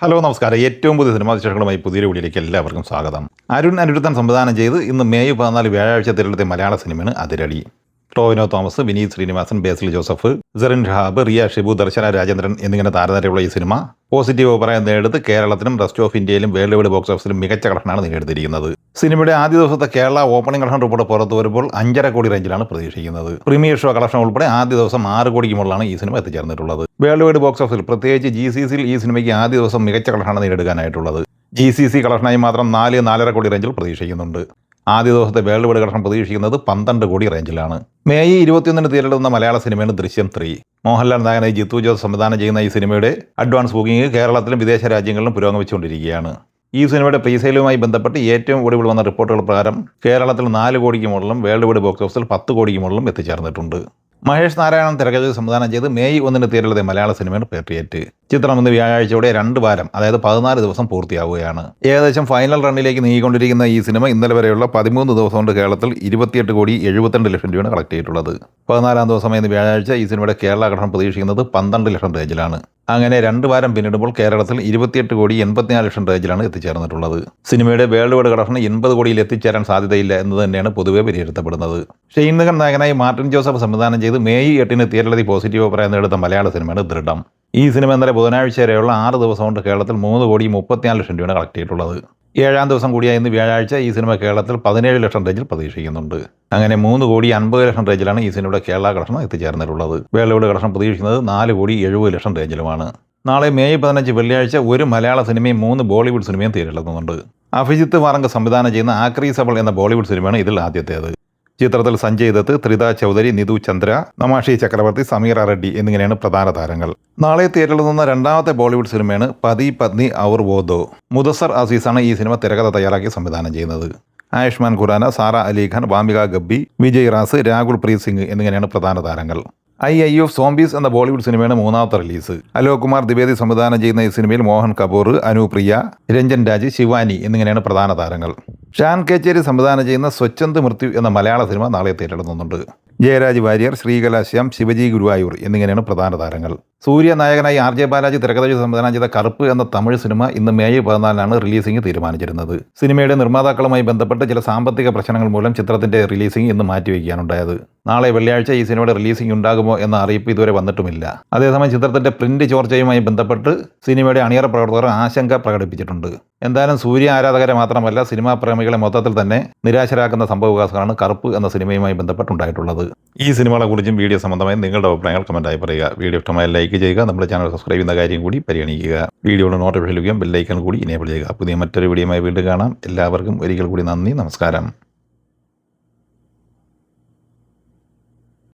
Hello നമസ്കാരം. ഏറ്റവും പുതിയ സിനിമാ വിശേഷങ്ങളുമായി പുതിയൊരു വീഡിയോയിലേക്ക് എല്ലാവർക്കും സ്വാഗതം. അരുൺ അനിരുദ്ധൻ സംവിധാനം ചെയ്ത് ഇന്ന് മെയ് 14 വ്യാഴാഴ്ച തിരഞ്ഞെടുത്ത മലയാള സിനിമയാണ് അതിരടി. ടോവിനോ തോമസ്, വിനീത് ശ്രീനിവാസൻ, ബേസിൽ ജോസഫ്, സെറിൻ ഷഹാബ്, റിയ ഷിബു, ദർശന രാജേന്ദ്രൻ എന്നിങ്ങനെ താരനിരയുള്ള ഈ സിനിമ പോസിറ്റീവ് അഭിപ്രായം നേടിയെടുത്ത് കേരളത്തിലും റെസ്റ്റ് ഓഫ് ഇന്ത്യയിലും വേൾഡ് വൈഡ് ബോക്സ് ഓഫീസിലും മികച്ച കളക്ഷനാണ് നേടിയെടുത്തിരിക്കുന്നത്. സിനിമയുടെ ആദ്യ ദിവസത്തെ കേരള ഓപ്പണിംഗ് കളക്ഷൻ റിപ്പോർട്ട് പുറത്തു വരുമ്പോൾ 5.5 കോടി റേഞ്ചിലാണ് പ്രതീക്ഷിക്കുന്നത്. പ്രീമിയർ ഷോ കളക്ഷൻ ഉൾപ്പെടെ ആദ്യ ദിവസം 6 കോടിക്ക് മുകളിലാണ് ഈ സിനിമ എത്തിച്ചേർന്നിട്ടുള്ളത്. വേൾഡ് വൈഡ് ബോക്സ് ഓഫീസിൽ പ്രത്യേകിച്ച് GCCയിൽ ഈ സിനിമയ്ക്ക് ആദ്യ ദിവസം മികച്ച കളക്ഷനാണ് നേടിയെടുക്കാനായിട്ടുള്ളത്. GCC കളക്ഷനായി മാത്രം 4-4.5 കോടി റേഞ്ചിൽ പ്രതീക്ഷിക്കുന്നുണ്ട്. ആദ്യ ദിവസത്തെ വേൾഡ് വൈഡ് കളക്ഷൻ പ്രതീക്ഷിക്കുന്നത് 12 കോടി റേഞ്ചിലാണ്. മെയ് 21 തിരഞ്ഞെടുക്കുന്ന മലയാള സിനിമയാണ് ദൃശ്യം 3. മോഹൻലാൽ നായകനായി ജിത്തു ജോസ് സംവിധാനം ചെയ്യുന്ന ഈ സിനിമയുടെ അഡ്വാൻസ് ബുക്കിംഗ് കേരളത്തിലും വിദേശ രാജ്യങ്ങളിലും പുരോഗമിച്ചുകൊണ്ടിരിക്കുകയാണ്. ഈ സിനിമയുടെ പ്രീസെയിലുമായി ബന്ധപ്പെട്ട് ഏറ്റവും ഒടുവിൽ വന്ന റിപ്പോർട്ടുകൾ പ്രകാരം കേരളത്തിൽ 4 കോടിക്ക് മുകളിലും വേൾഡ് വൈഡ് ബോക്സ് ഓഫീസിൽ 10 കോടിക്ക് മുകളിലും എത്തിച്ചേർന്നിട്ടുണ്ട്. മഹേഷ് നാരായണൻ തിരക്കഥ സംവിധാനം ചെയ്ത് മെയ് 1 തിരഞ്ഞെടുത്ത മലയാള സിനിമയാണ് പേട്രിയറ്റ്. ചിത്രം ഇന്ന് വ്യാഴാഴ്ചയോടെ 2 വാരം, അതായത് 14 ദിവസം പൂർത്തിയാവുകയാണ്. ഏകദേശം ഫൈനൽ റണ്ണിലേക്ക് നീങ്ങിക്കൊണ്ടിരിക്കുന്ന ഈ സിനിമ ഇന്നലെ വരെയുള്ള 13 ദിവസം കൊണ്ട് കേരളത്തിൽ 28 കോടി 72 ലക്ഷം രൂപയാണ് കളക്ട് ചെയ്തിട്ടുള്ളത്. 14-ാം ദിവസമായ ഇന്ന് വ്യാഴാഴ്ച ഈ സിനിമയുടെ കേരള കളക്ഷൻ പ്രതീക്ഷിക്കുന്നത് 12 ലക്ഷം റേഞ്ചിലാണ്. അങ്ങനെ 2 വാരം പിന്നിടുമ്പോൾ കേരളത്തിൽ 28 കോടി 84 ലക്ഷം റേഞ്ചിലാണ് എത്തിച്ചേർന്നിട്ടുള്ളത്. സിനിമയുടെ വേൾഡ് വൈഡ് കളക്ഷൻ 80 കോടിയിൽ എത്തിച്ചേരാൻ സാധ്യതയില്ല എന്ന് തന്നെയാണ് പൊതുവെ വിലയിരുത്തപ്പെടുന്നത്. ഷെയ്ൻ നിഗൻ നായകനായി മാർട്ടിൻ ജോസഫ് സംവിധാനം ചെയ്ത് മെയ് 8 തിയേറ്ററിലെത്തി പോസിറ്റീവ് അഭിപ്രായം നേടുന്ന മലയാള സിനിമയാണ് ദൃഢം. ഈ സിനിമ ഇന്നലെ ബുധനാഴ്ച വരെയുള്ള 6 ദിവസം കൊണ്ട് കേരളത്തിൽ 3 കോടി 34 ലക്ഷം രൂപയാണ് കളക്ട് ചെയ്തിട്ടുള്ളത്. 7-ാം ദിവസം കൂടിയായ ഇന്ന് വ്യാഴാഴ്ച ഈ സിനിമ കേരളത്തിൽ 17 ലക്ഷം റേഞ്ചിൽ പ്രതീക്ഷിക്കുന്നുണ്ട്. അങ്ങനെ 3 കോടി 50 ലക്ഷം റേഞ്ചിലാണ് ഈ സിനിമയുടെ കേരള കളക്ഷൻ എത്തിച്ചേർന്നിട്ടുള്ളത്. വേൾഡ് വൈഡ് കളക്ഷൻ പ്രതീക്ഷിക്കുന്നത് 4 കോടി 70 ലക്ഷം റേഞ്ചിലുമാണ്. നാളെ മെയ് 15 വെള്ളിയാഴ്ച ഒരു മലയാള സിനിമയും 3 ബോളിവുഡ് സിനിമയും തിയേറ്ററിലെത്തുന്നുണ്ട്. അഭിജിത്ത് വാറങ്ക് സംവിധാനം ചെയ്യുന്ന ആക്രി സബൾ എന്ന ബോളിവുഡ് സിനിമയാണ് ഇതിൽ ആദ്യത്തേത്. ചിത്രത്തിൽ സഞ്ജയ് ദത്ത്, ത്രിത ചൗധരി, നിധു ചന്ദ്ര, നമാഷി ചക്രവർത്തി, സമീറ റെഡ്ഡി എന്നിങ്ങനെയാണ് പ്രധാന താരങ്ങൾ. നാളെ തിയേറ്ററിലെത്തുന്ന 2ാമത്തെ ബോളിവുഡ് സിനിമയാണ് പതി പത്നി ഔർ വോ ദോ. മുദസ്സർ അസീസാണ് ഈ സിനിമ തിരക്കഥ തയ്യാറാക്കി സംവിധാനം ചെയ്യുന്നത്. ആയുഷ്മാൻ ഖുറാന, സാറ അലി ഖാൻ, വാമിക ഗബ്ബി, വിജയ് റാസ്, രാഹുൽ പ്രീത് സിംഗ് എന്നിങ്ങനെയാണ് പ്രധാന താരങ്ങൾ. IIF സോംബീസ് എന്ന ബോളിവുഡ് സിനിമയാണ് 3ാമത്തെ റിലീസ്. അലോക് കുമാർ ദ്വിവേദി സംവിധാനം ചെയ്യുന്ന ഈ സിനിമയിൽ മോഹൻ കപൂർ, അനുപ്രിയ, രഞ്ജൻ രാജ്, ശിവാനി എന്നിങ്ങനെയാണ് പ്രധാന താരങ്ങൾ. ഷാൻ കേച്ചേരി സംവിധാനം ചെയ്യുന്ന സ്വച്ഛന്ത് മൃത്യു എന്ന മലയാള സിനിമ നാളെ തിയേറ്ററിലെത്തുന്നുണ്ട്. ജയരാജ് വാര്യർ, ശ്രീകല ശ്യാം, ശിവജി ഗുരുവായൂർ എന്നിങ്ങനെയാണ് പ്രധാന താരങ്ങൾ. സൂര്യ നായകനായി RJ ബാലാജി തിരക്കഥ സംവിധാനം ചെയ്ത കറുപ്പ് എന്ന തമിഴ് സിനിമ ഇന്ന് മെയ് 14 റിലീസിംഗ് തീരുമാനിച്ചിരുന്നത്. സിനിമയുടെ നിർമ്മാതാക്കളുമായി ബന്ധപ്പെട്ട് ചില സാമ്പത്തിക പ്രശ്നങ്ങൾ മൂലം ചിത്രത്തിന്റെ റിലീസിംഗ് ഇന്ന് മാറ്റിവെക്കുകയാണുണ്ടായത്. നാളെ വെള്ളിയാഴ്ച ഈ സിനിമയുടെ റിലീസിംഗ് ഉണ്ടാകുമോ എന്ന അറിയിപ്പ് ഇതുവരെ വന്നിട്ടുമില്ല. അതേസമയം ചിത്രത്തിന്റെ പ്രിന്റ് ചോർച്ചയുമായി ബന്ധപ്പെട്ട് സിനിമയുടെ അണിയറ പ്രവർത്തകർ ആശങ്ക പ്രകടിപ്പിച്ചിട്ടുണ്ട്. എന്തായാലും സൂര്യ ആരാധകരെ മാത്രമല്ല സിനിമാ പ്രേമികളെ മൊത്തത്തിൽ തന്നെ നിരാശരാക്കുന്ന സംഭവവികാസങ്ങളാണ് കറുപ്പ് എന്ന സിനിമയുമായി ബന്ധപ്പെട്ടുണ്ടായിട്ടുള്ളത്. ഈ സിനിമകളെ കുറിച്ചും വീഡിയോ സംബന്ധമായി നിങ്ങളുടെ അഭിപ്രായങ്ങൾ കമന്റായി പറയുക. വീഡിയോ ഇഷ്ടമായ ലൈക്ക് ചെയ്യുക. നമ്മുടെ ചാനൽ സബ്സ്ക്രൈബ് ചെയ്യുന്ന കാര്യം കൂടി പരിഗണിക്കുക. വീഡിയോയുടെ നോട്ടിഫിക്കേഷൻ ലഭിക്കാൻ ബെല്ലൈക്കൺ കൂടി എനേബിൾ ചെയ്യുക. പുതിയ മറ്റൊരു വീഡിയോയുമായി വീണ്ടും കാണാം. എല്ലാവർക്കും ഒരിക്കൽ കൂടി നന്ദി, നമസ്കാരം.